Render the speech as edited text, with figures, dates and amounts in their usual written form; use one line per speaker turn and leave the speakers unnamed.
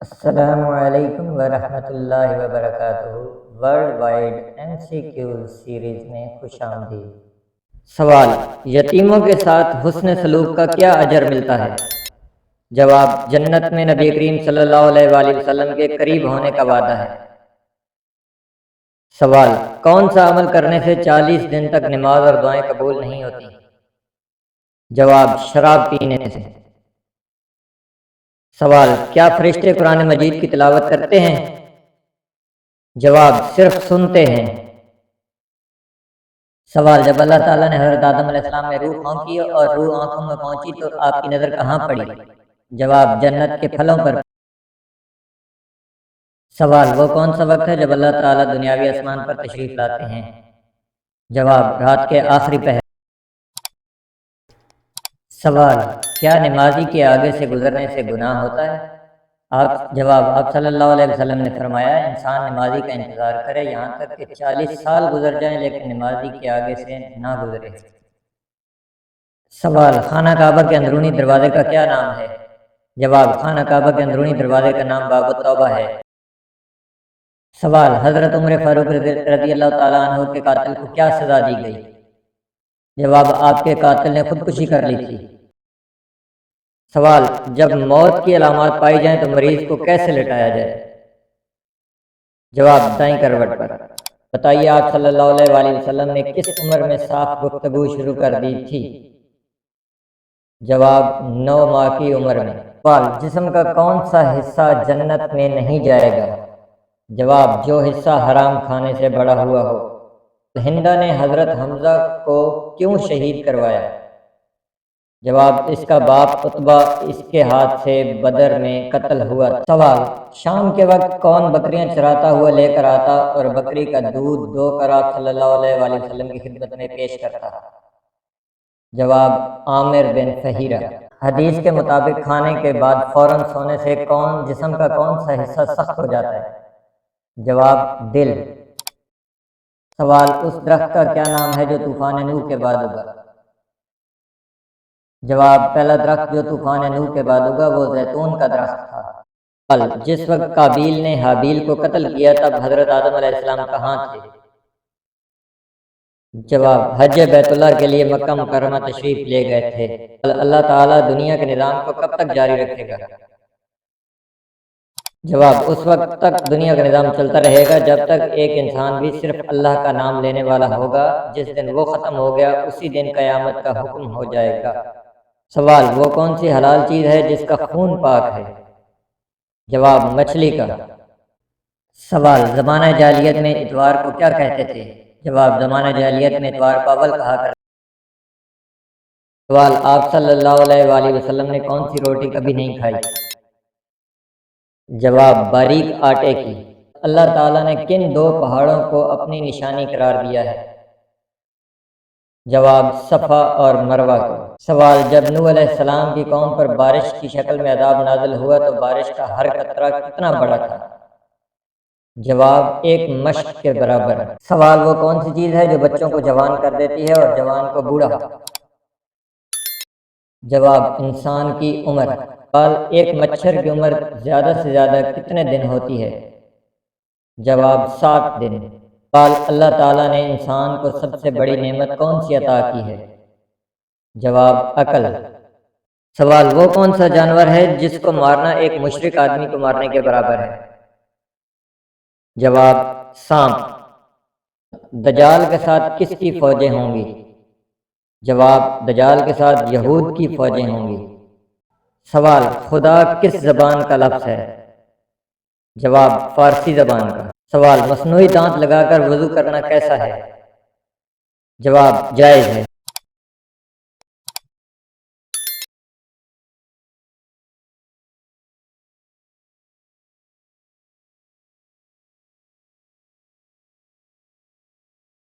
السلام علیکم ورحمۃ اللہ وبرکاتہ۔ ورلڈ وائڈ MCQ سیریز میں خوش آمدید۔ سوال: یتیموں کے ساتھ حسن سلوک کا کیا اجر ملتا ہے؟ جواب: جنت میں نبی کریم صلی اللہ علیہ وآلہ وسلم کے قریب ہونے کا وعدہ ہے۔ سوال: کون سا عمل کرنے سے 40 دن تک نماز اور دعائیں قبول نہیں ہوتی؟ جواب: شراب پینے سے۔ سوال: کیا فرشتے قرآن مجید کی تلاوت کرتے ہیں؟ جواب: صرف سنتے ہیں۔ سوال: جب اللہ تعالیٰ نے حضرت آدم علیہ السلام میں روح پھونکی اور روح آنکھوں میں پہنچی تو آپ کی نظر کہاں پڑی؟ جواب: جنت کے پھلوں پر۔ سوال: وہ کون سا وقت ہے جب اللہ تعالیٰ دنیاوی آسمان پر تشریف لاتے ہیں؟ جواب: رات کے آخری پہر۔ سوال: کیا نمازی کے آگے سے گزرنے سے گناہ ہوتا ہے؟ جواب: آپ صلی اللہ علیہ وسلم نے فرمایا، انسان نمازی کا انتظار کرے یہاں تک کہ 40 سال گزر جائیں لیکن نمازی کے آگے سے نہ گزرے۔ سوال: خانہ کعبہ کے اندرونی دروازے کا کیا نام ہے؟ جواب: خانہ کعبہ کے اندرونی دروازے کا نام باب التوبہ ہے۔ سوال: حضرت عمر فاروق رضی اللہ تعالیٰ عنہ کے قاتل کو کیا سزا دی گئی؟ جواب: آپ کے قاتل نے خودکشی کر لی تھی۔ سوال: جب موت کی علامات پائی جائیں تو مریض کو کیسے لٹایا جائے؟ جواب: دائیں کروٹ پر۔ بتائیے، آپ صلی اللہ علیہ وآلہ وسلم نے کس عمر میں صاف گفتگو شروع کر دی تھی؟ جواب: 9 ماہ کی عمر میں۔ سوال: جسم کا کون سا حصہ جنت میں نہیں جائے گا؟ جواب: جو حصہ حرام کھانے سے بڑا ہوا ہو۔ ہندا نے حضرت حمزہ کو کیوں شہید کروایا؟ جواب: اس کا باپ عتبہ اس کے ہاتھ سے بدر میں قتل ہوا۔ سوال: شام کے وقت کون بکریاں چراتا ہوا لے کر آتا اور بکری کا دودھ دو کر آپ صلی اللہ علیہ وآلہ وسلم کی خدمت میں پیش کرتا؟ جواب: عامر بن فہیرہ۔ حدیث کے مطابق کھانے کے بعد فوراً سونے سے جسم کا کون سا حصہ سخت ہو جاتا ہے؟ جواب: دل۔ سوال: اس درخت کا کیا نام ہے جو طوفان نوح کے بعد اگا؟ جواب: پہلا درخت جو طوفان نوح کے بعد اگا وہ زیتون کا درخت تھا۔ سوال: جس وقت قابیل نے حابیل کو قتل کیا تب حضرت آدم علیہ السلام کہاں تھے؟ جواب: حج بیت اللہ کے لیے مکہ مکرمہ تشریف لے گئے تھے۔ اللہ تعالیٰ دنیا کے نظام کو کب تک جاری رکھے گا؟ جواب: اس وقت تک دنیا کا نظام چلتا رہے گا جب تک ایک انسان بھی صرف اللہ کا نام لینے والا ہوگا۔ جس دن وہ ختم ہو گیا اسی دن قیامت کا حکم ہو جائے گا۔ سوال: وہ کون سی حلال چیز ہے جس کا خون پاک ہے؟ جواب: مچھلی کا۔ سوال: زمانہ جاہلیت میں اتوار کو کیا کہتے تھے؟ جواب: زمانہ جاہلیت میں اتوار کو اول کہا کرتے تھے۔ سوال: آپ صلی اللہ علیہ وآلہ وسلم نے کون سی روٹی کبھی نہیں کھائی؟ جواب: باریک آٹے کی۔ اللہ تعالیٰ نے کن 2 پہاڑوں کو اپنی نشانی قرار دیا ہے؟ جواب: صفا اور مروہ کو۔ سوال: جب نوح علیہ السلام کی قوم پر بارش کی شکل میں عذاب نازل ہوا تو بارش کا ہر قطرہ کتنا بڑا تھا؟ جواب: 1 مشق کے برابر۔ سوال: وہ کون سی چیز ہے جو بچوں کو جوان کر دیتی ہے اور جوان کو بوڑھا؟ جواب: انسان کی عمر۔ سوال: ایک مچھر کی عمر زیادہ سے زیادہ کتنے دن ہوتی ہے؟ جواب: 7 دن۔ سوال: اللہ تعالیٰ نے انسان کو سب سے بڑی نعمت کون سی عطا کی ہے؟ جواب: عقل۔ سوال: وہ کون سا جانور ہے جس کو مارنا ایک مشرک آدمی کو مارنے کے برابر ہے؟ جواب: سانپ۔ دجال کے ساتھ کس کی فوجیں ہوں گی؟ جواب: دجال کے ساتھ یہود کی فوجیں ہوں گی۔ سوال: خدا کس زبان کا لفظ ہے؟ جواب: فارسی زبان کا۔ سوال: مصنوعی دانت لگا کر وضو کرنا کیسا ہے؟ جواب: جائز ہے۔